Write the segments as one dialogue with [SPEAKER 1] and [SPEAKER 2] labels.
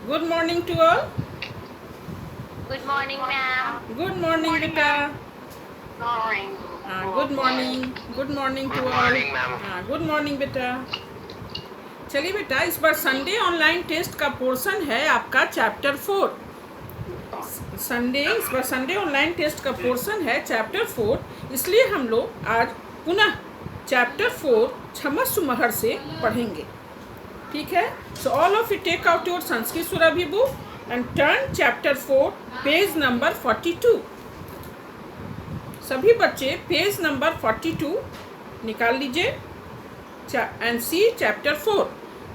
[SPEAKER 1] Good morning to all.
[SPEAKER 2] Good morning, ma'am.
[SPEAKER 1] Good morning,
[SPEAKER 3] Morning,
[SPEAKER 1] beta.
[SPEAKER 3] ma'am. Morning.
[SPEAKER 1] Good morning. Good morning to
[SPEAKER 3] Good
[SPEAKER 1] all.
[SPEAKER 3] morning, ma'am.
[SPEAKER 1] Good morning, बेटा. चलिए बेटा, इस बार Sunday online test का portion है आपका chapter 4. इस बार Sunday online test का portion है चैप्टर 4. इसलिए हम लोग आज पुनः चैप्टर 4 क्षमस्व महर से पढ़ेंगे. ठीक है. So all of you take out your Sanskrit Surabhi book and turn chapter 4 page number 42. सभी बच्चे पेज नंबर 42 निकाल लीजिए एंड सी चैप्टर 4.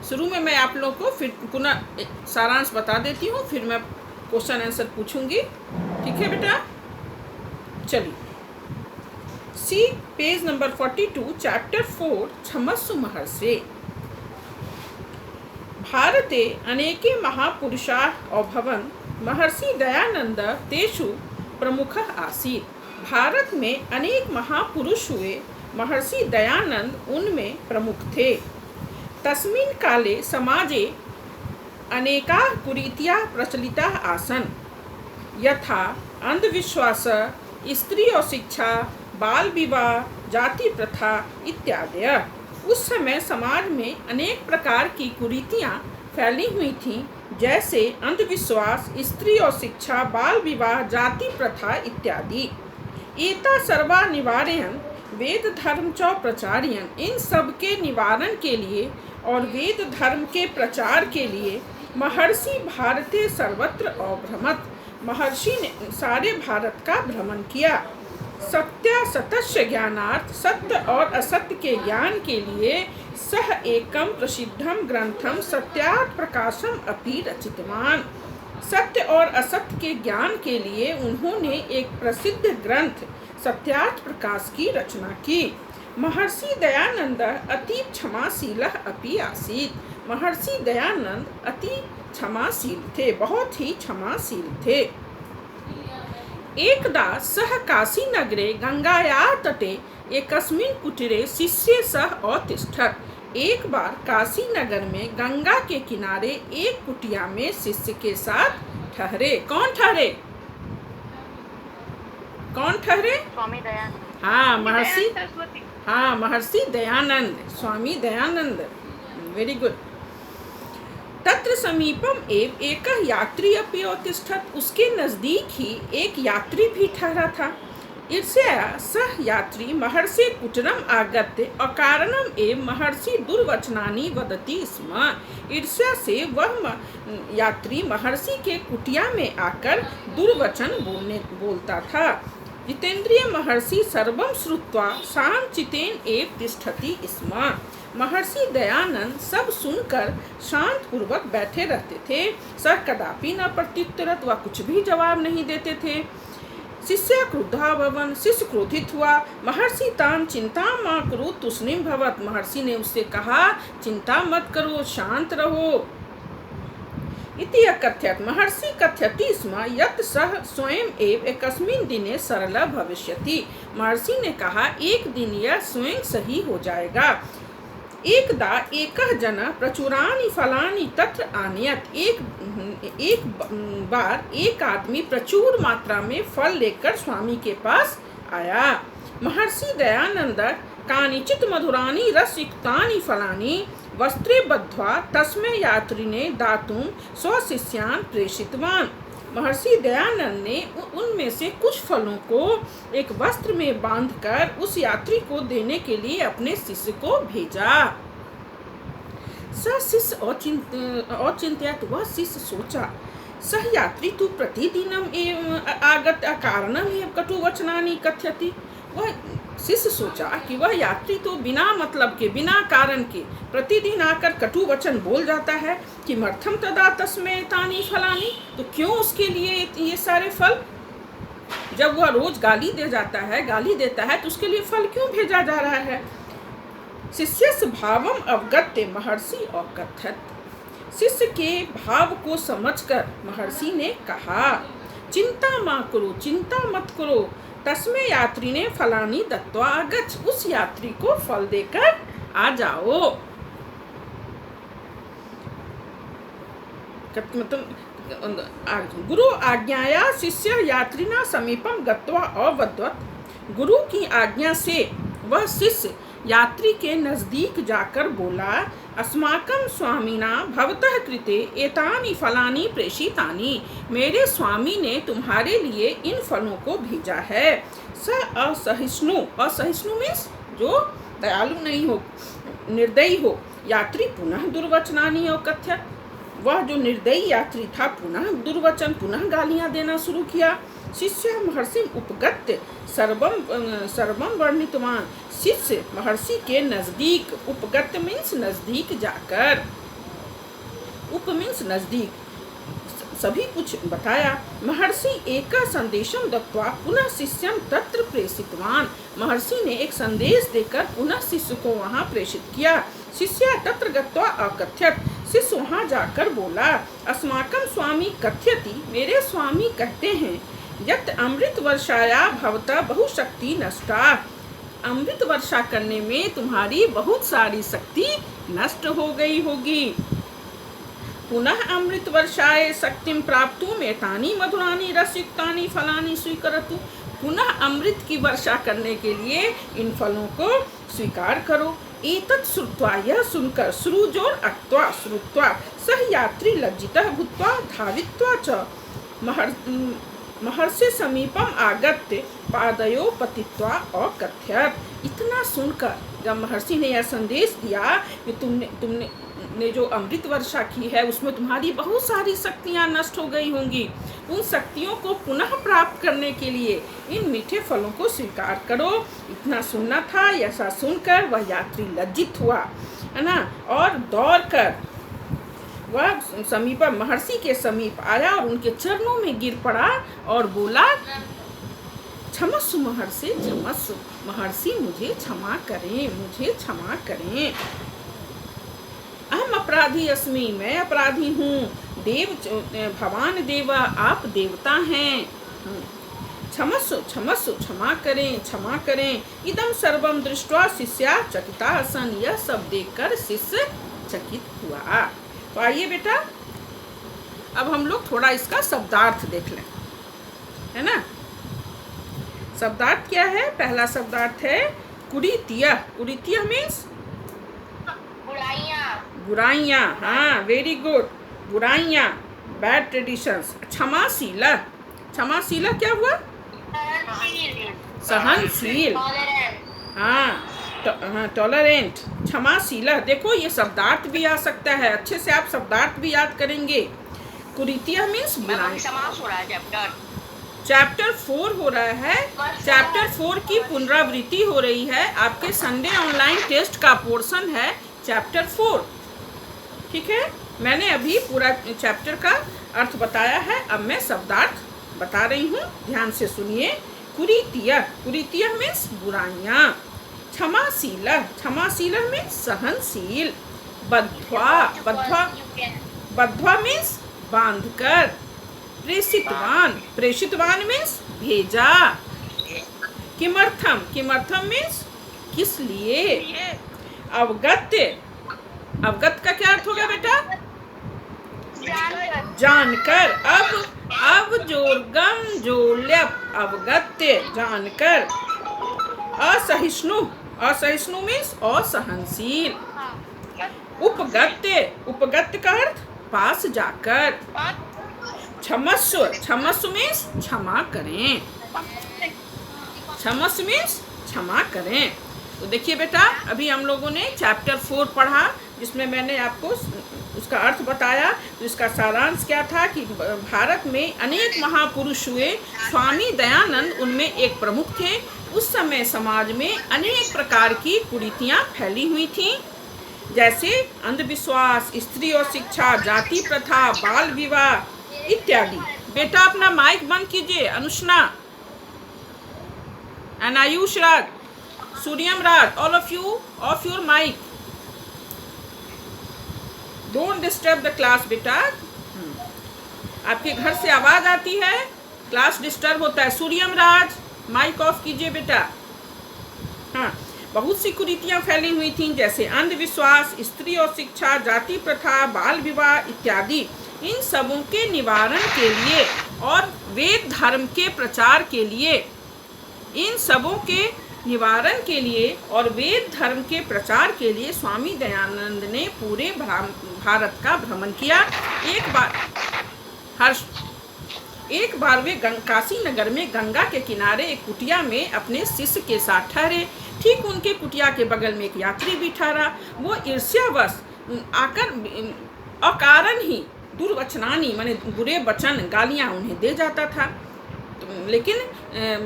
[SPEAKER 1] शुरू में मैं आप लोगों को फिर पुनः सारांश बता देती हूँ, फिर मैं क्वेश्चन आंसर पूछूंगी. ठीक है बेटा. चलिए सी पेज नंबर 42 चैप्टर 4 क्षमस्व महर्षे. भारते अनेके महापुरुषाः अभवन् महर्षि दयानंद तेषु प्रमुखः आसीत्. भारत में अनेक महापुरुष हुए, महर्षि दयानंद उनमें प्रमुख थे. तस्मिन् काले समाजे अनेकाः कुरीत्याः प्रचलिताः आसन्, यथा अंधविश्वास, स्त्री और शिक्षा, बाल विवाह, जाति प्रथा इत्यादि. उस समय समाज में अनेक प्रकार की कुरीतियाँ फैली हुई थीं, जैसे अंधविश्वास, स्त्री और शिक्षा, बाल विवाह, जाति प्रथा इत्यादि. एता सर्वा निवारयन् वेद धर्म च प्रचारयन्. इन सब के निवारण के लिए और वेद धर्म के प्रचार के लिए महर्षि भारते सर्वत्र अभ्रमत्. महर्षि ने सारे भारत का भ्रमण किया. सत्यासत्य ज्ञानार्थ, सत्य और असत्य के ज्ञान के लिए सह एकम प्रसिद्धम ग्रंथम सत्यार्थ प्रकाशम अपि रचितवान. सत्य और असत्य के ज्ञान के लिए उन्होंने एक प्रसिद्ध ग्रंथ सत्यार्थ प्रकाश की रचना की. महर्षि दयानंद अति क्षमाशीलः अपि आसीत्. महर्षि दयानंद अति क्षमाशील थे, बहुत ही क्षमाशील थे. एकदा सः काशीनगरे गंगायाः तटे एकस्मिन् कुटीरे शिष्ये सह अतिष्ठत्. एक बार काशी नगर में गंगा के किनारे एक कुटिया में शिष्य के साथ ठहरे. कौन ठहरे? कौन ठहरे?
[SPEAKER 2] स्वामी दयानंद.
[SPEAKER 1] हाँ, महर्षि.
[SPEAKER 3] सरस्वती.
[SPEAKER 1] हाँ, महर्षि दयानंद, स्वामी दयानंद. Very good. तत्र समीपम एव एक यात्री अपि अतिष्ठत्. उसके नजदीक ही एक यात्री भी ठहरा था. ईर्ष्या सह यात्री महर्षि कुटीरम आगत्य अकारणम एव महर्षि दुर्वचनानि वदति स्म. ईर्ष्या से वह यात्री महर्षि के कुटिया में आकर दुर्वचन बोलता था. जितेंद्रिय महर्षि सर्वं श्रुत्वा शांतचित्तेन एव तिष्ठति स्म. महर्षि दयानंद सब सुनकर शांत पूर्वक बैठे रहते थे. सह कदापि न प्रत्युत्तरत, वह कुछ भी जवाब नहीं देते थे. शिष्य क्रुद्धाभवन्. शिष्य क्रोधित हुआ. महर्षि तां चिंता मा करो तुष्णीं भवत्. महर्षि ने उससे कहा, चिंता मत करो, शांत रहो. इति अकथयत्. महर्षि कथयति स्म यत् सः स्वयं एव एकस्मिन् दिने सरलः भविष्यति. महर्षि ने कहा, एक दिन यह स्वयं सही हो जाएगा. एकदा एकः जनः प्रचुरानि फलानि तत्र आनयत्. एक बार एक आदमी प्रचुर मात्रा में फल लेकर स्वामी के पास आया. महर्षि दयानंद कानिचित् मधुरानि रसयुक्तानि फलानि वस्त्रे बद्ध्वा तस्मै यात्रिणे दातुं स्वशिष्यान् प्रेषितवान्. महर्षि दयानंद ने उनमें से कुछ फलों को एक वस्त्र में बांधकर उस यात्री को देने के लिए अपने शिष्य को भेजा. सह शिष्य अचिंत्यत. वह शिष्य सोचा, सह यात्री तु प्रतिदिनम एव आगत अकारणम एव कटुवचनानि कथयति. वह शिष्य सोचा कि वह यात्री तो बिना मतलब के, बिना कारण के प्रतिदिन आकर कटु वचन बोल जाता है. किमर्थम तदा तस्मै तानि फलानि. तो क्यों उसके लिए ये सारे फल? जब वह रोज गाली देता है तो उसके लिए फल क्यों भेजा जा रहा है? शिष्यस्य भावम अवगत्य महर्षि अकथयत्. शिष्य के भाव को समझकर महर्षि ने कहा, चिंता मा करो, चिंता मत करो. तस्मै यात्री ने फलानी दत्वा आगच्छ. उस यात्री को फल देकर आ जाओ. गुरु आज्ञाया शिष्य यात्रिना समीपम गत्वा अवदत्। गुरु की आज्ञा से वह शिष्य यात्री के नजदीक जाकर बोला, अस्माकं स्वामिना भवतः कृते एतानि फलानि प्रेषितानि। मेरे स्वामी ने तुम्हारे लिए इन फलों को भेजा है। स असहिष्णु, असहिष्णु मीन्स जो दयालु नहीं हो, निर्दयी हो। यात्री पुनः दुर्वचनानि अकथ्यत। वह जो निर्दयी यात्री था पुनः दुर्वचन, पुनः गालियां देना शुरू किया। शिष्य महर्षि उपगत्य सर्वम वर्णितवान। शिष्य महर्षि के नजदीक, उपगत्य मीन्स नजदीक जाकर, उप मीन्स नजदीक, सभी कुछ बताया। महर्षि एक संदेशम दत्वा पुनः शिष्यम तत्र प्रेषितवान। महर्षि ने एक संदेश देकर पुनः शिष्य को वहाँ प्रेषित किया। शिष्य तत्र गत्वा अकथ्यत। शिष्य वहाँ जाकर बोला, अस्माकं स्वामी कथ्यति। मेरे स्वामी कहते हैं, यत् अमृत वर्षाया भवता बहुशक्ति नष्टा। अमृत वर्षा करने में तुम्हारी बहुत सारी शक्ति नष्ट हो गई होगी। पुनः अमृत वर्षाए शक्तिं प्राप्तुम एतानि मधुरानि रसयुक्तानि फलानि स्वीकरतु। पुनः अमृत की वर्षा करने के लिए इन फलों को स्वीकार करो। एतत् श्रुत्वा, यह सुनकर, श्रुजोर अक्त्वा, श्रुत्वा सह यात्री लज्जितः भूत्वा धावित्वा च महर्षि समीपम आगत्य पादयो पतित्वा अकथ्यत। इतना सुनकर जब महर्षि ने यह संदेश दिया कि तुमने जो अमृत वर्षा की है उसमें तुम्हारी बहुत सारी शक्तियाँ नष्ट हो गई होंगी, उन शक्तियों को पुनः प्राप्त करने के लिए इन मीठे फलों को स्वीकार करो। इतना सुनना था। ऐसा सुनकर वह यात्री लज्जित हुआ, है ना, और दौड़कर वह समीप महर्षि के समीप आया और उनके चरणों में गिर पड़ा और बोला, क्षमस्व महर्षि, क्षमस्व महर्षि, मुझे क्षमा करें, मुझे क्षमा करें। अहम अपराधी अस्मि, मैं अपराधी हूँ। देव भगवान देवा, आप देवता हैं। क्षमस्व, क्षमस्व, क्षमा करें, क्षमा करें। इदम सर्वम दृष्ट्वा शिष्या चकिता आसन। यह सब देखकर शिष्य चकित हुआ। तो आइए बेटा, अब हम लोग थोड़ा इसका शब्दार्थ देख लें, है ना। शब्दार्थ क्या है? पहला शब्दार्थ है कुरीतिया। कुरीतिया मीन्स
[SPEAKER 2] बुराइयां।
[SPEAKER 1] बुराइयाँ। हाँ, वेरी गुड। बुराइयाँ, बैड ट्रेडिशंस। क्षमाशीला, क्षमाशीला क्या हुआ? सहनशील। हाँ, टॉलरेंट, क्षमाशीला। देखो ये शब्दार्थ भी आ सकता है, अच्छे से आप शब्दार्थ भी याद करेंगे। कुरीतिया मीन्स बुराई।
[SPEAKER 2] समास हो रहा है चैप्टर।
[SPEAKER 1] चैप्टर 4 हो रहा है। चैप्टर 4 की पुनरावृत्ति हो रही है। आपके संडे ऑनलाइन टेस्ट का पोर्शन है चैप्टर 4। ठीक है, मैंने अभी पूरा चैप्टर का अर्थ बताया है। अब मैं शब्दार्थ बता रही हूँ, ध्यान से सुनिए। कुरीतिया, कुरीतिया मीन्स बुराइयाँ। क्षमाशीला, क्षमाशीला मीन्स सहनशील। बद्ध्वा, बद्ध्वा, बद्ध्वा मीन्स बांधकर। प्रेषितवान, प्रेषितवान मीन्स भेजा। किमर्थम, किमर्थम मीन्स किस लिए। अवगत्य, अवगत का क्या अर्थ होगा बेटा? जानकर। अब जोरगम जोल्यप, अवगत्य, जानकर। असहिष्णु, असहिष्णु मीन्स असहनशील। उपगत्य, उपगत्य का अर्थ पास जाकर। क्षमस्व, क्षमस्व मीन्स क्षमा करें। क्षमस्व मीन्स क्षमा करें। तो देखिए बेटा, अभी हम लोगों ने चैप्टर 4 पढ़ा, जिसमें मैंने आपको उसका अर्थ बताया। तो इसका सारांश क्या था कि भारत में अनेक महापुरुष हुए। स्वामी दयानंद उनमें एक प्रमुख थे। उस समय समाज में अनेक प्रकार की कुरीतियाँ फैली हुई थीं, जैसे अंधविश्वास, स्त्री और शिक्षा, जाति प्रथा, बाल विवाह इत्यादि। बेटा अपना माइक बंद कीजिए। Anushna and Ayush Raj, Suryam Raj, all of you off your mic, don't disturb the class बेटा। आपके घर से आवाज आती है, क्लास डिस्टर्ब होता है। सूर्यम राज, माइक ऑफ कीजिए बेटा। हाँ, बहुत सी कुरीतियाँ फैली हुई थीं, जैसे अंधविश्वास, स्त्री और शिक्षा, जाति प्रथा, बाल विवाह इत्यादि। इन सबों के निवारण के लिए और वेद धर्म के प्रचार के लिए, इन सबों के निवारण के लिए और वेद धर्म के प्रचार के लिए स्वामी दयानंद ने पूरे भारत का भ्रमण किया। एक बार वे काशी नगर में गंगा के किनारे एक कुटिया में अपने शिष्य के साथ ठहरे। ठीक उनके कुटिया के बगल में एक यात्री भी ठहरा। वो ईर्ष्यावश आकर अकारण ही दुर्वचनानी माने बुरे वचन गालियां उन्हें दे जाता था। लेकिन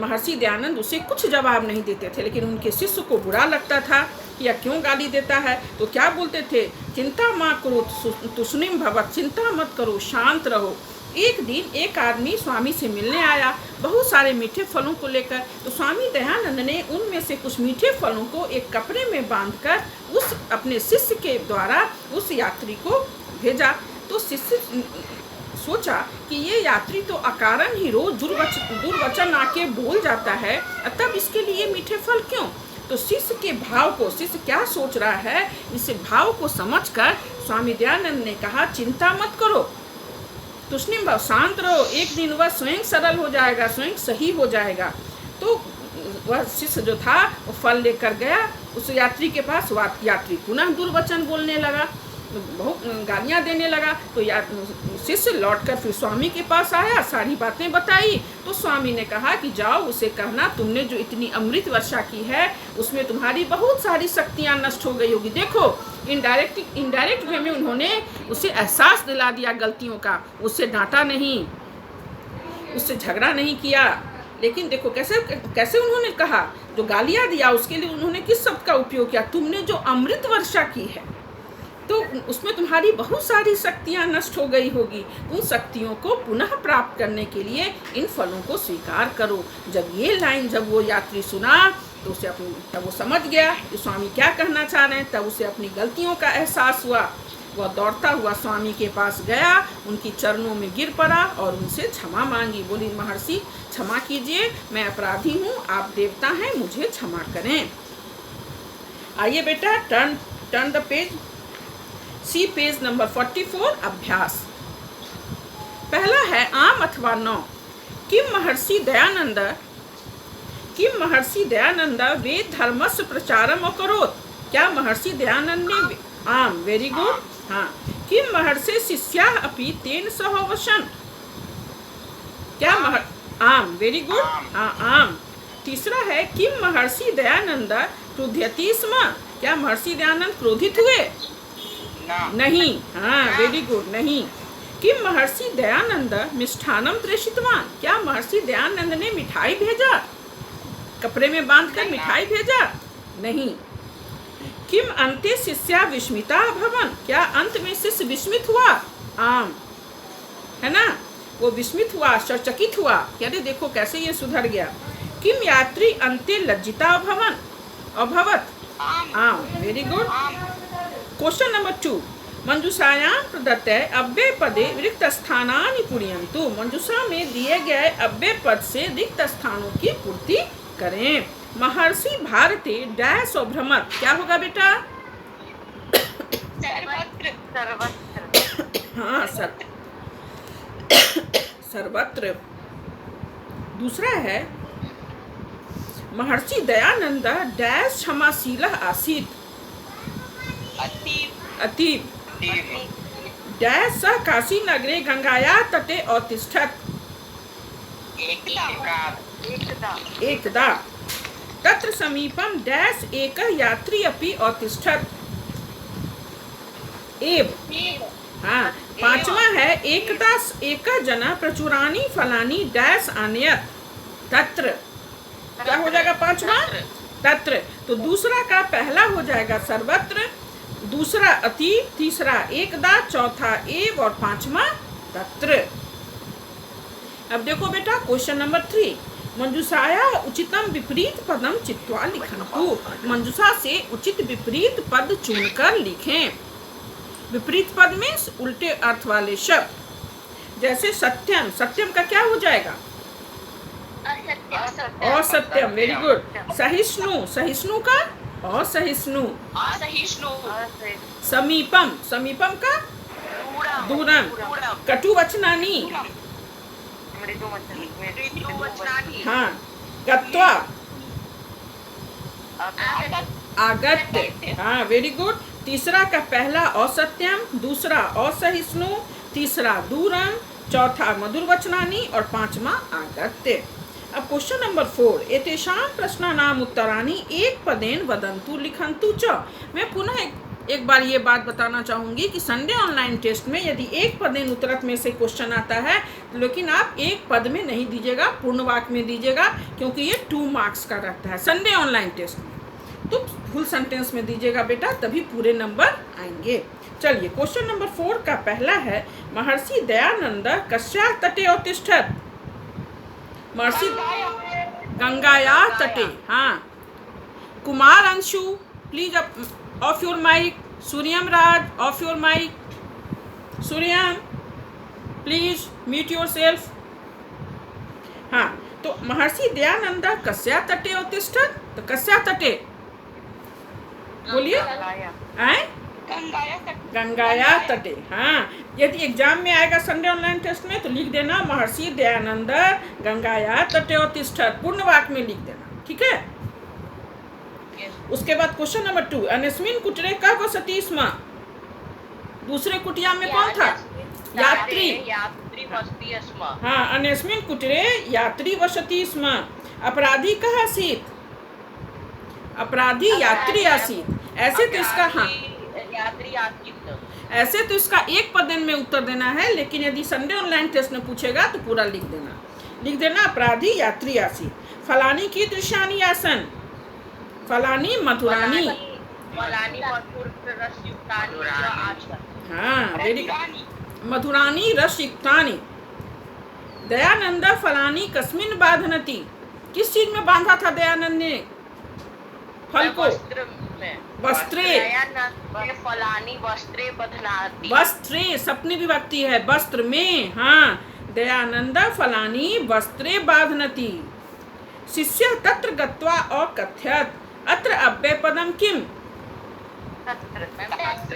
[SPEAKER 1] महर्षि दयानंद उसे कुछ जवाब नहीं देते थे। लेकिन उनके शिष्य को बुरा लगता था कि यह क्यों गाली देता है। तो क्या बोलते थे, चिंता मा करो तुष्णिम भवत, चिंता मत करो, शांत रहो। एक दिन एक आदमी स्वामी से मिलने आया बहुत सारे मीठे फलों को लेकर। तो स्वामी दयानंद ने उनमें से कुछ मीठे फलों को एक कपड़े में बांधकर उस अपने शिष्य के द्वारा उस यात्री को भेजा। तो शिष्य सोचा कि ये यात्री तो अकारण ही रोज दुर्वचन आके बोल जाता है, तब इसके लिए मीठे फल क्यों। तो शिष्य के भाव को, शिष्य क्या सोच रहा है, इस भाव को समझकर स्वामी दयानंद ने कहा, चिंता मत करो, तुष्णिम भाव, शांत रहो, एक दिन वह स्वयं सरल हो जाएगा, स्वयं सही हो जाएगा। तो वह शिष्य जो था वो फल लेकर गया उस यात्री के पास। यात्री पुनः दुर्वचन बोलने लगा, बहुत गालियाँ देने लगा। तो शिष्य लौटकर फिर स्वामी के पास आया, सारी बातें बताई। तो स्वामी ने कहा कि जाओ उसे कहना तुमने जो इतनी अमृत वर्षा की है उसमें तुम्हारी बहुत सारी शक्तियाँ नष्ट हो गई होगी। देखो इनडायरेक्ट वे में उन्होंने उसे एहसास दिला दिया गलतियों का। उससे डांटा नहीं, उससे झगड़ा नहीं किया। लेकिन देखो कैसे उन्होंने कहा, जो गालियाँ दिया उसके लिए उन्होंने किस शब्द का उपयोग किया, तुमने जो अमृत वर्षा की है तो उसमें तुम्हारी बहुत सारी शक्तियाँ नष्ट हो गई होगी। उन शक्तियों को पुनः प्राप्त करने के लिए इन फलों को स्वीकार करो। जब वो यात्री सुना तो तब वो समझ गया कि स्वामी क्या कहना चाह रहे हैं। तब उसे अपनी गलतियों का एहसास हुआ। वह दौड़ता हुआ स्वामी के पास गया, उनकी चरणों में गिर पड़ा और उनसे क्षमा मांगी। बोली, महर्षि क्षमा कीजिए, मैं अपराधी हूँ, आप देवता हैं, मुझे क्षमा करें। आइए बेटा, turn the page, see page number 44। अभ्यास पहला है आम अथवा नौ। किम महर्षि दयानंद वेद धर्मस्य प्रचारम अकरोत्। क्या महर्षि दयानंद ने आम, वेरी गुड, हाँ। किम महर्षि शिष्याः अपि तेन सह वसन। क्या आम, वेरी गुड, हाँ आम। तीसरा है किम महर्षि दयानंद क्रुध्यति स्म। क्या महर्षि दयानंद क्रोधित हुए? नहीं, हाँ वेरी गुड, नहीं। किम महर्षि दयानंद मिष्ठानम प्रेषितवान। क्या महर्षि दयानंद ने मिठाई भेजा, कपड़े में बांधकर मिठाई भेजा? नहीं। किम अन्ते शिष्या विस्मिता भवन। क्या अंत में शिष्य विस्मित हुआ? आम, है ना, वो विस्मित हुआ, आश्चर्यचकित हुआ, अरे देखो कैसे ये सुधर गया। किम यात्री अन्ते लज्जिता अभवत। आम, वेरी गुड। क्वेश्चन नंबर 2, मंजूषायां प्रदत्ते अव्यय पदे रिक्त स्थानानि पूरयन्तु। मंजूषा में दिए गए अव्यय पद से रिक्त स्थानों की पूर्ति करें। महर्षि भारते डैश और भ्रमत। क्या होगा बेटा? हाँ, सर्वत्र। दूसरा है महर्षि दयानंद डैश क्षमाशीलः आसीत्। अतीव। डैश सह काशी नगरे गंगाया तटे अतिष्ठत्। एकदा। तत्र समीपम डैश एक यात्री अपि अतिष्ठत्। एव। हाँ, पांचवा है एकदा एक जना प्रचुरानि फलानि डैश आनयत्। तत्र। क्या हो जाएगा पांचवा? तत्र। तो दूसरा का पहला हो जाएगा सर्वत्र, दूसरा अति, तीसरा एकदा, चौथा एव और पांचवा तत्र। अब देखो बेटा क्वेश्चन नंबर 3, मंजूषाया उचितम विपरीत पदम चित्वा लिखन्तु। मंजूषा से उचित विपरीत पद चुनकर लिखें। विपरीत पद में उल्टे अर्थ वाले शब्द, जैसे सत्यम, सत्यम का क्या हो जाएगा? असत्यम, वेरी गुड। सहिष्णु, सहिष्णु का असहिष्णु। समीपम, समीपम का दूरम कटु वचनानि
[SPEAKER 3] मृदुवचनानि
[SPEAKER 1] हाँ गत्वा आगत्य हाँ वेरी गुड। तीसरा का पहला असत्यम, दूसरा असहिष्णु, तीसरा दूरम, चौथा मधुर वचनानि और पांचवा आगत्य। अब क्वेश्चन नंबर 4 एतेषां प्रश्नानाम् उत्तराणि एक पदेन वदन्तु लिखन्तु च। मैं पुनः एक बार ये बात बताना चाहूँगी कि संडे ऑनलाइन टेस्ट में यदि एक पदेन उत्तरत में से क्वेश्चन आता है लेकिन आप एक पद में नहीं दीजिएगा, पूर्ण वाक्य में दीजिएगा, क्योंकि ये 2 मार्क्स का रहता है संडे ऑनलाइन टेस्ट में। तो फुल सेंटेंस में दीजिएगा बेटा, तभी पूरे नंबर आएंगे। चलिए क्वेश्चन नंबर 4 का पहला है महर्षि दयानंद कस्या तटे उत्तिष्ठत्। महर्षि गंगाया तटे। हाँ Kumar Anshu please off your mic. Suryam Raj off your mic. Suryam please mute yourself. हाँ तो महर्षि दयानंद कस्या तटे उत्तिष्ठत्। तो कस्या तटे बोलिए गंगाया तटे। हाँ यदि एग्जाम में आएगा संडे ऑनलाइन टेस्ट में तो लिख देना महर्षि दयानंद गंगाया तटे उत्तिष्ठत्, पूर्ण वाक्य में लिख देना, ठीक है। उसके बाद क्वेश्चन नंबर 2 अन्यस्मिन् कुटीरे कः वसति स्म। दूसरे कुटिया में कौन था? यात्री
[SPEAKER 3] वसति स्म।
[SPEAKER 1] हाँ अन्यस्मिन् कुटीरे यात्री वसति स्म। अपराधी कः आसीत्। अपराधी यात्री आसीत्। ऐसे तो इसका हाँ
[SPEAKER 3] यात्री आसीत्,
[SPEAKER 1] ऐसे तो इसका एक पदेन में उत्तर देना है, लेकिन यदि संडे ऑनलाइन टेस्ट में पूछेगा तो पूरा लिख देना अपराधी यात्री आसीत्। फलानी कीदृशानि आसन्। फलानी मधुरानी। हाँ वेरी मधुरानी रसयुक्तानि। दयानंद फलानी कस्मिन् बाधनति। किस चीज में बांधा था दयानंद ने फल को? वस्त्रे।
[SPEAKER 3] फलानी वस्त्रे बध्नाति।
[SPEAKER 1] वस्त्रे सप्तमी विभक्ति है, वस्त्र में। हाँ दयानंद फलानी वस्त्रे बाधनति। शिष्य तत्र गत्वा अकथयत् अत्र अव्ययपदम किम।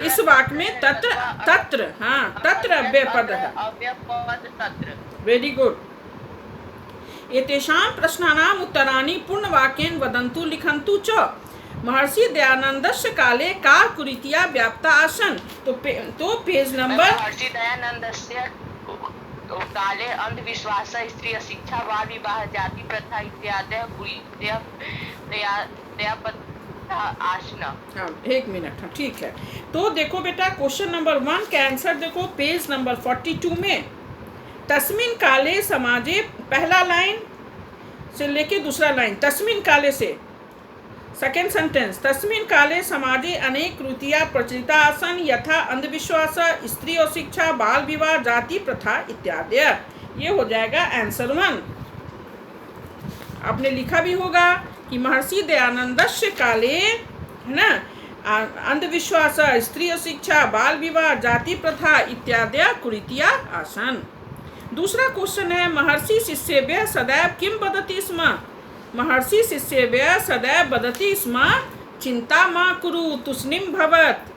[SPEAKER 1] इस वाक्य में तत्र हाँ तत्र अव्ययपद है। Very good. एतेषां प्रश्नानाम् उत्तराणि पूर्णवाक्येन वदन्तु लिखन्तु च। महर्षि दयानंदस्य काले का कुरीतिया व्याप्ता आसन। तो पेज नंबर
[SPEAKER 3] महर्षि दयानंदस्य काले अंधविश्वास, स्त्री शिक्षा, बाल विवाह, जाति प्रथा इत्यादि आसन।
[SPEAKER 1] हाँ एक मिनट। हाँ ठीक है। तो देखो बेटा क्वेश्चन नंबर 1 का आंसर देखो पेज नंबर 42 में। तस्मिन् काले समाजे, पहला लाइन से लेके दूसरा लाइन, तस्मिन् काले से सेकेंड सेंटेंस, तस्मिन् काले समाजे अनेक कृतियाँ प्रचलिता आसन यथा अंधविश्वास, स्त्री और शिक्षा, बाल विवाह, जाति प्रथा इत्यादि। ये हो जाएगा आंसर 1। आपने लिखा भी होगा कि महर्षि दयानंदस्य काले है ना अंधविश्वास, स्त्री और शिक्षा, बाल विवाह, जाति प्रथा इत्यादि कुरीतिया आसन। दूसरा क्वेश्चन है महर्षि शिष्येभ्यः सदैव किम वदति स्म। महर्षि शिष्येभ्यः सदैव वदति स्म चिंता मा कुरु तुष्णीं भवत्।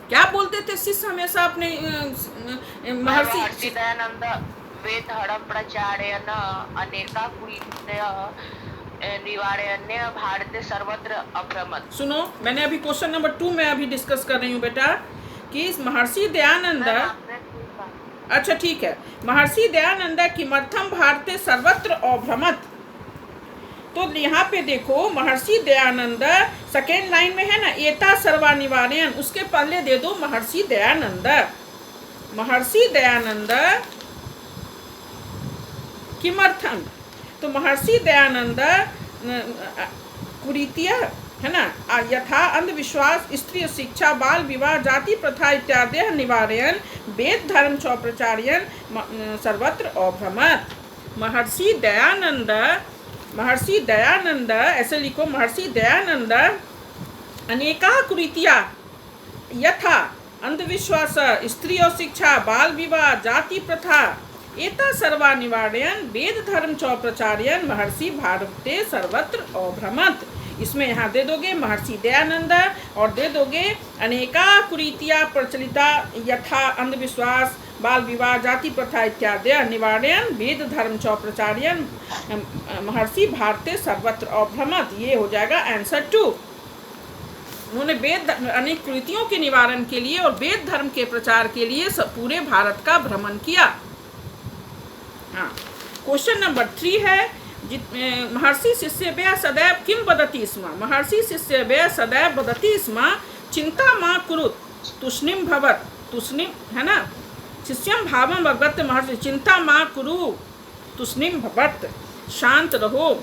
[SPEAKER 1] क्या बोलते थे शिष्य हमेशा अपने महर्षि
[SPEAKER 3] दयानंद वेदहरं प्रचारयन् अनेका कुरीतयः निवारयन् भारते सर्वत्र अभ्रमत्।
[SPEAKER 1] सुनो मैंने अभी क्वेश्चन नंबर 2 में अभी डिस्कस कर रही हूँ बेटा कि महर्षि दयानंद, अच्छा ठीक है, महर्षि दयानंद किमर्थम भारते सर्वत्र अभ्रमत्। तो यहाँ पे देखो महर्षि दयानंद सेकेंड लाइन में है ना एता सर्वा निवारयन्, उसके पहले दे दो महर्षि दयानंद। महर्षि दयानंद किमर्थम, तो महर्षि दयानंद कुरीतिया है ना यथा अंधविश्वास, स्त्री शिक्षा, बाल विवाह, जाति प्रथा इत्यादि निवारयन् वेद धर्म च प्रचारयन् सर्वत्र अभ्रमत्। महर्षि दयानंद ऐसे लिखो महर्षि दयानंद अनेका कुरीतिया यथा अंधविश्वास, स्त्री और शिक्षा, बाल विवाह, जाति प्रथा एता सर्वा निवारयन् वेद धर्म च प्रचारयन् महर्षि भारते सर्वत्र अभ्रमत्। इसमें यहाँ दे दोगे महर्षि दयानंद और दे दोगे अनेका कुरीतिया प्रचलिता यथा अंधविश्वास बाल विवाह जाति प्रथा इत्यादि निवारण वेद धर्म च प्रचार्यन महर्षि भारते सर्वत्र अभ्रमत। ये हो जाएगा आंसर 2। उन्होंने वेद अनेक कुरीतियों के निवारण के लिए और वेद धर्म के प्रचार के लिए पूरे भारत का भ्रमण किया। हाँ, क्वेश्चन नंबर 3 है महर्षि शिष्यभ्यः सदैव किं वदति स्म। महर्षि शिष्यभ्यः सदैव वदति स्म चिंता मा कुरुत तुष्णिम भवत। तुष्णिम है ना, शिष्यम भावम भगवत महर्षि चिंता मा कुरु तुष्णिम भवत, शांत रहो।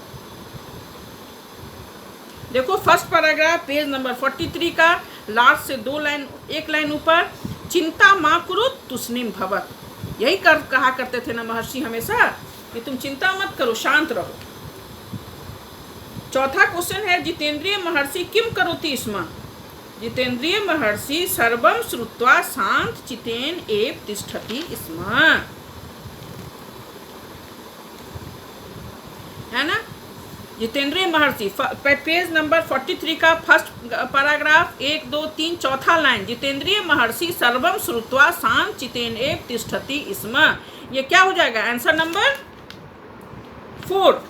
[SPEAKER 1] देखो फर्स्ट पैराग्राफ पेज नंबर 43 का लास्ट से 2 लाइन 1 लाइन ऊपर, चिंता मा कुरु तुष्णिम भवत। यही कहा करते थे ना महर्षि हमेशा कि तुम चिंता मत करो, शांत रहो। चौथा क्वेश्चन है जितेंद्रिय महर्षि किम करोति स्म। जितेंद्रिय महर्षि सर्वम श्रुत्वा शांत चितेन एव तिष्ठति स्म, है ना। जितेंद्रिय महर्षि पेज नंबर 43 का फर्स्ट पैराग्राफ 1 2 3 चौथा लाइन, जितेंद्रिय महर्षि सर्वम श्रुत्वा शांत चितेन एव तिष्ठति स्म। ये क्या हो जाएगा answer number 4।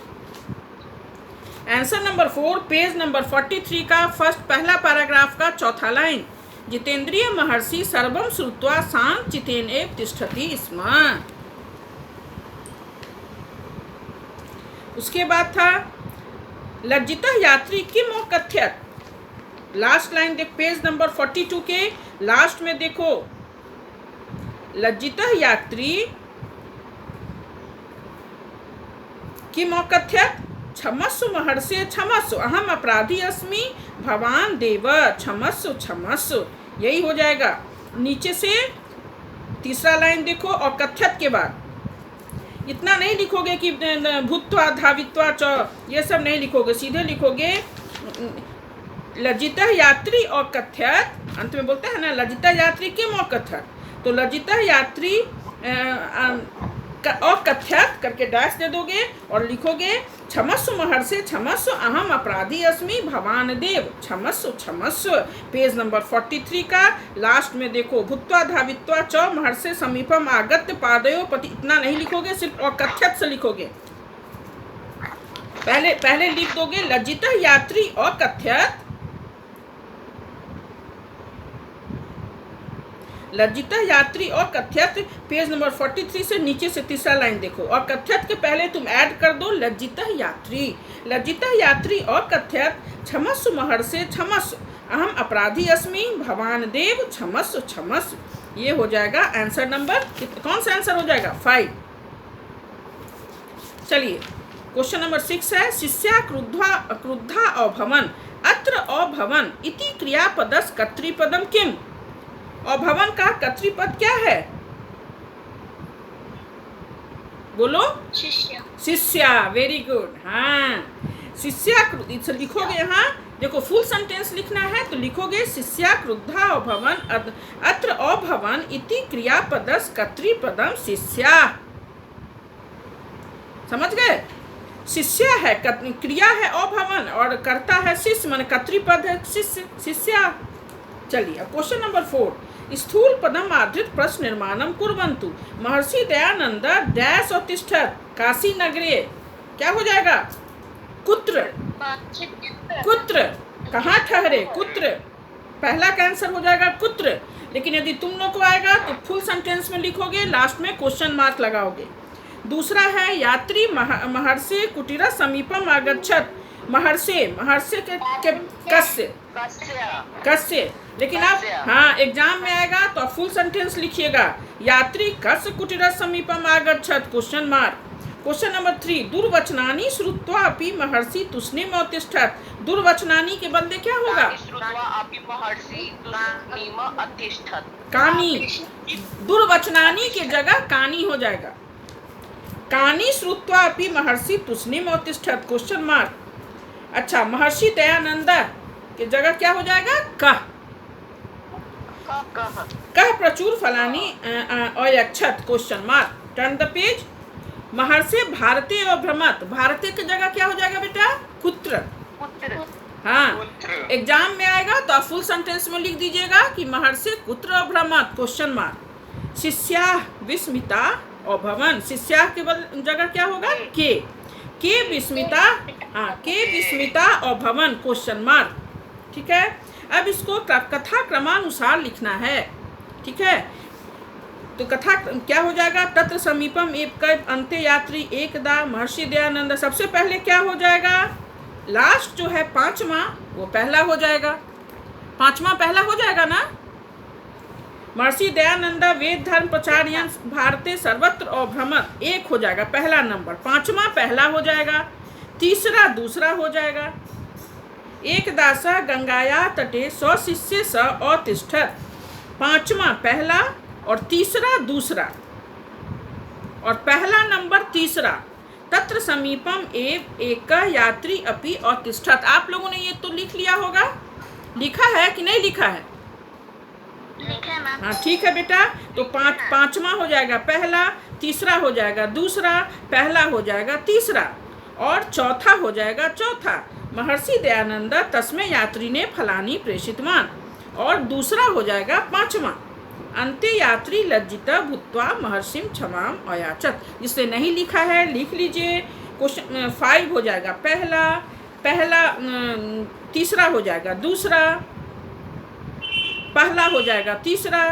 [SPEAKER 1] Answer number 4 page number 43 का फर्स्ट पहला पैराग्राफ का चौथा लाइन, जितेंद्रिय महर्षि सर्वम श्रुत्वा शांत चितेन एव तिष्ठति स्म। उसके बाद था लज्जितः यात्री किम कथ्यत। लास्ट लाइन देख पेज नंबर 42 के लास्ट में देखो, लज्जितः यात्री किम कथ्यत क्षमस्व महर्षे क्षमस्व अहम अपराधी अस्मि भवान देव क्षमस्व क्षमस्व। यही हो जाएगा। नीचे से तीसरा लाइन देखो और कथ्यत के बाद इतना नहीं लिखोगे कि भूत्वा धावित्वा च, ये सब नहीं लिखोगे, सीधे लिखोगे लज्जितः यात्री और कथ्यत। अंत में बोलते हैं ना लज्जितः यात्री किम और कथ्यत, तो लज्जितः यात्री और कथ्यत करके डैश दे दोगे और लिखोगे क्षमस्व महर्षे क्षमस्व अहम अपराधी अस्मि भवान देव क्षमस्व क्षमस्व। पेज नंबर 43 का लास्ट में देखो भूत्वा धावित्वा च महर्षे समीपम आगत्य पादयो पति। इतना नहीं लिखोगे, सिर्फ और कथ्यत से लिखोगे। पहले लिख दोगे लज्जितः यात्री और कथ्यत, लज्जितः यात्री और कथ्यत। पेज नंबर 43 से नीचे से तीसरा लाइन देखो और कथ्यत के पहले तुम ऐड कर दो लज्जितः यात्री। लज्जितः यात्री और कथ्यत क्षमस्व महर्षे क्षमस्व अहम अपराधी अस्मि भवान देव क्षमस्व क्षमस्व। ये हो जाएगा आंसर नंबर, कौन सा आंसर हो जाएगा 5। चलिए क्वेश्चन नंबर 6 है शिष्या क्रुद्धा अभवन अत्र अभवन इति क्रियापदस् कर्तृपदम किम। अभवन का कर्तृपद क्या है बोलो।
[SPEAKER 2] शिष्य।
[SPEAKER 1] शिष्या, वेरी गुड। हाँ शिष्या लिखोगे, यहाँ देखो फुल सेंटेंस लिखना है तो लिखोगे शिष्या क्रुद्धा अभवन अत्र अभवन इति क्रियापदस् कर्तृपदम शिष्या। समझ गए, शिष्या है क्रिया है अभवन और कर्ता है शिष्य, माने कर्तृपद है शिष्य शिष्या। चलिए अब क्वेश्चन नंबर 4 स्थूल पदम आधृत प्रश्न निर्माणम कुर्वन्तु महर्षि दयानंद डैश और तिष्ठत काशी नगरे। क्या हो जाएगा कुत्र। कुत्र कहाँ ठहरे, कुत्र। पहला का आंसर हो जाएगा कुत्र, लेकिन यदि तुम लोग को आएगा तो फुल सेंटेंस में लिखोगे, लास्ट में क्वेश्चन मार्क लगाओगे। दूसरा है यात्री महर्षि कुटीर समीपम आगच्छत। महर्षि के कस्य, लेकिन आप हाँ एग्जाम में आएगा तो फुल सेंटेंस लिखिएगा यात्री कस्य कुटीर समीपम आगच्छत क्वेश्चन मार्क। क्वेश्चन नंबर 3 दुर्वचनानि श्रुत्वा अपि महर्षि तुष्णिम तिष्ठत। दुर्वचनानि के बदले क्या होगा कानी। दुर्वचनानि के जगह कानी हो जाएगा। कानी श्रुत्वा अपि महर्षि तुष्णिम तिष्ठत क्वेश्चन मार्क। अच्छा महर्षि दयानंद के जगह क्या हो जाएगा कह। कह प्रचुर फलानी अयक्षत question mark. Turn the page. Maharshi भारते अभ्रमत, भारते की जगह क्या हो जाएगा बेटा कुत्र। हाँ, एग्जाम में आएगा तो आप फुल सेंटेंस में लिख दीजिएगा कि महर्षि कुत्र अभ्रमत् क्वेश्चन मार्क, शिष्याः विस्मिता अभवन्, शिष्याः के जगह क्या होगा के विस्मिता, हाँ के विस्मिता अभवन् क्वेश्चन मार्क। ठीक है, अब इसको कथा क्रमानुसार लिखना है। ठीक है, तो कथा क्या हो जाएगा, तत्र समीपम एक अंत्य यात्री एकदा महर्षि दयानंद, सबसे पहले क्या हो जाएगा, लास्ट जो है पांचवा वो पहला हो जाएगा, पांचवा पहला हो जाएगा ना। महर्षि दयानंद वेद धर्म प्रचार्यन भारते सर्वत्र अभ्रमत्, एक हो जाएगा पहला नंबर, पांचवा पहला हो जाएगा, तीसरा दूसरा हो जाएगा। एक दासा गंगाया तटे स्वशिष्य स अतिष्ठत्, पांचवा पहला और तीसरा दूसरा और पहला नंबर तीसरा। तत्र समीपम एव एक यात्री अपि अतिष्ठत्, आप लोगों ने ये तो लिख लिया होगा, लिखा है कि नहीं लिखा है?
[SPEAKER 2] लिखा है मैम।
[SPEAKER 1] हाँ ठीक है बेटा, तो पांचवा हो जाएगा पहला, तीसरा हो जाएगा दूसरा, पहला हो जाएगा तीसरा और चौथा हो जाएगा चौथा। महर्षि दयानंद तस्मै यात्री ने फलानी प्रेषितवान, और दूसरा हो जाएगा पांचवा। अंत्य यात्री लज्जिता भूत्वा महर्षिम क्षमाम अयाचत, जिसने नहीं लिखा है लिख लीजिए। क्वेश्चन 5 हो जाएगा पहला, तीसरा हो जाएगा दूसरा, पहला हो जाएगा तीसरा,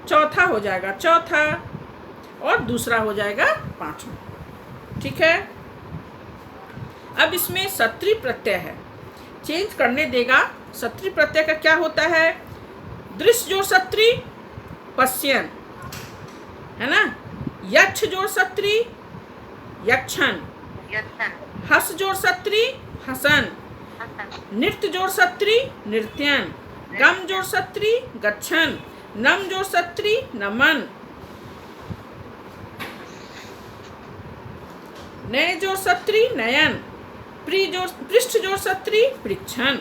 [SPEAKER 1] चौथा हो जाएगा चौथा और दूसरा हो जाएगा पांचवा। ठीक है, अब इसमें सत्री प्रत्यय है, चेंज करने देगा। सत्री प्रत्यय का क्या होता है, दृश्य जोड़ सत्री पश्यन, है ना, यक्ष जोड़ सत्री यक्षण, हस जोड़ सत्री हसन, नृत्य जोड़ सत्री नृत्यन, गम जोड़ सत्री गच्छन, नम जोड़ सत्री नमन, नय जोड़ सत्री नयन, पृष्ठ जोड़ सत्री पृच्छन।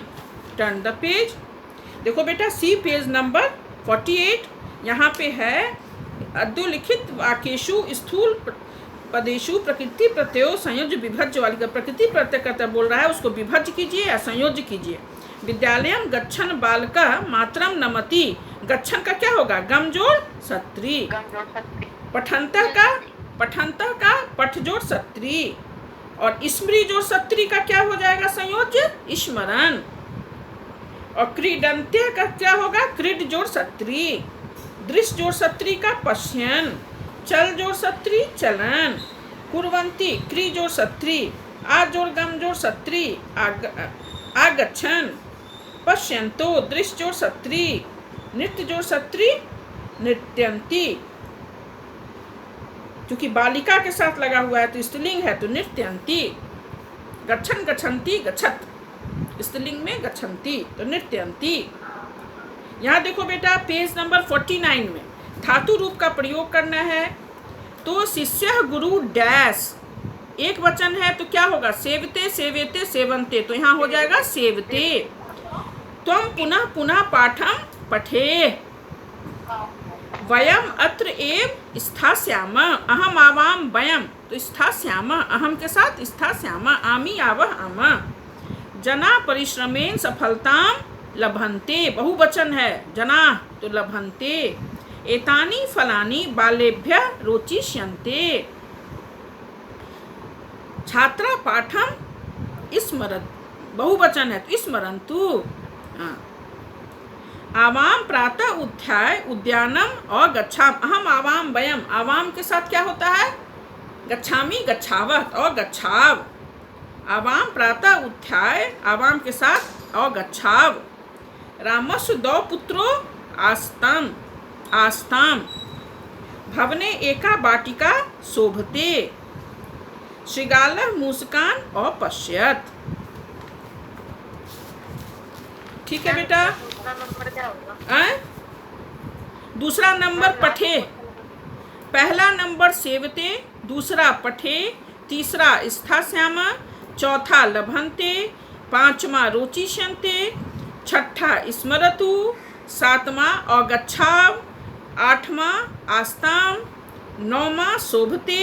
[SPEAKER 1] Turn the page. देखो बेटा सी पेज नंबर 48, यहाँ पे है अधोलिखित वाक्येषु स्थूल पदेषु प्रकृति प्रत्ययो संयोज्य विभज्य वाली का प्रकृति प्रत्यय करता बोल रहा है, उसको विभज्य कीजिए या संयोज्य कीजिए। विद्यालयम गच्छन बालका मातरम नमति, गच्छन का क्या होगा, गम जोड़ सत्री, पठंता का पठ जोड़ सत्री, और स्मृति जोड़ सत्री का क्या हो जाएगा संयोज्य स्मरण, और क्रीडंत्य का क्या होगा क्रीड जोड़ सत्री, दृश्य जोड़ सत्री का पश्यन, चल जोड़ सत्री चलन, कुर्वन्ति क्री जोड़ सत्री, आ जोड़ गम जोड़ सत्री आगच्छन, पश्यन्तो दृश्य जोड़ सत्री, नृत्य जोड़ सत्री नृत्यन्ति, क्योंकि बालिका के साथ लगा हुआ है तो स्त्रीलिंग है तो नृत्यन्ति, गच्छन गच्छन्ति गच्छत, स्त्रीलिंग में गच्छन्ति तो नृत्यन्ति। यहाँ देखो बेटा पेज नंबर 49 में धातु रूप का प्रयोग करना है। तो शिष्य गुरु डैश, एक वचन है तो क्या होगा, सेवते सेवेते सेवन्ते, तो यहाँ हो जाएगा सेवते। त्वं पुनः पुनः पाठम पठे, वयम अत्र एव स्थास्याम, अहम आवाम वयम, तो स्थास्याम अहम के साथ स्थास्याम, आमी आवह आम, जना परिश्रमेन सफलताम लभन्ते, बहुवचन है जना तो लभन्ते, एतानि फलानि बालेभ्य रोचिष्यन्ते, छात्रा पाठम स्मरत, बहुवचन है तो स्मरन्तु। आवाम प्रातः उत्थाय उद्यानम और गच्छाम, अहम आवाम वयम, आवाम के साथ क्या होता है गच्छामी गच्छावत और गच्छाव, आवाम प्रातः उत्थाय आवाम के साथ और गच्छाव, रामस्व दौ पुत्रो आस्ताम आस्ताम, भवने एका वाटिका शोभते, श्रृगालः मूषकान और पश्यत। ठीक है बेटा, दूसरा नंबर पठे, पहला नंबर सेवते, दूसरा पठे, तीसरा स्थास्याम, चौथा लभन्ते, पांचवा रोचिष्यन्ते, छठा स्मरतु, सातवां अगच्छाव, आठवां आस्ताम, नौवां शोभते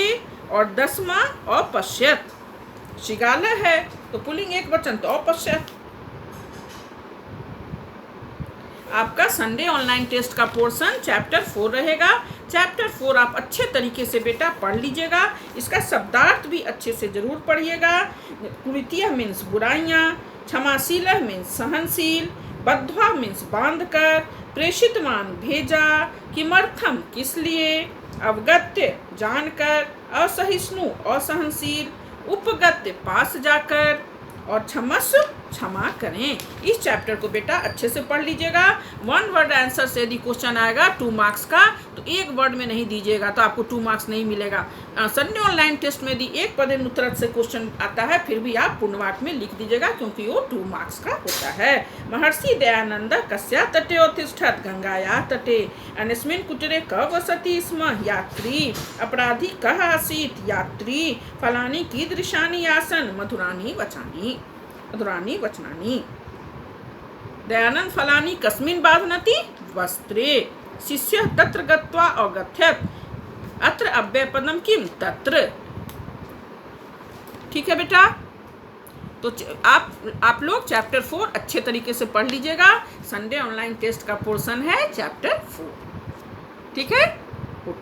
[SPEAKER 1] और 10वां अपश्यत। श्रृगालः है तो पुल्लिंग एक वचन तो अपश्यत। आपका संडे ऑनलाइन टेस्ट का पोर्शन चैप्टर 4 रहेगा। चैप्टर 4 आप अच्छे तरीके से बेटा पढ़ लीजिएगा। इसका शब्दार्थ भी अच्छे से जरूर पढ़िएगा। कुरीतियः मीन्स बुराइयाँ, क्षमाशीलः मीन्स सहनशील, बद्ध्वा मीन्स बांध कर, प्रेषितवान भेजा, किमर्थम किस लिए, अवगत्य जानकर, असहिष्णु असहनशील, उपगत्य पास जाकर, और क्षमस्व क्षमा करें। इस चैप्टर को बेटा अच्छे से पढ़ लीजिएगा। 1 वर्ड आंसर से यदि क्वेश्चन आएगा 2 मार्क्स का तो 1 वर्ड में नहीं दीजिएगा तो आपको 2 मार्क्स नहीं मिलेगा। संडे ऑनलाइन टेस्ट में यदि 1 पदेन उत्तर से क्वेश्चन आता है फिर भी आप पूर्णवाक्य में लिख दीजिएगा क्योंकि वो 2 मार्क्स का होता है। महर्षि दयानंद कस्या तटे उत्तिष्ठत्, गंगाया तटे, अन्यस्मिन् कुटीरे क वसति स्म, यात्री, अपराधी कः आसीत्, यात्री, फलानि कीदृशानि आसन्, मधुराणि वचनानि। दयानंद फलानि कस्मिन् बाध्नति, वस्त्रे, शिष्यः तत्र गत्वा अवगच्छत्, अत्र अव्ययपदम किम, तत्र। ठीक है बेटा, तो आप लोग चैप्टर 4 अच्छे तरीके से पढ़ लीजिएगा। संडे ऑनलाइन टेस्ट का पोर्शन है चैप्टर 4। ठीक है, ओके।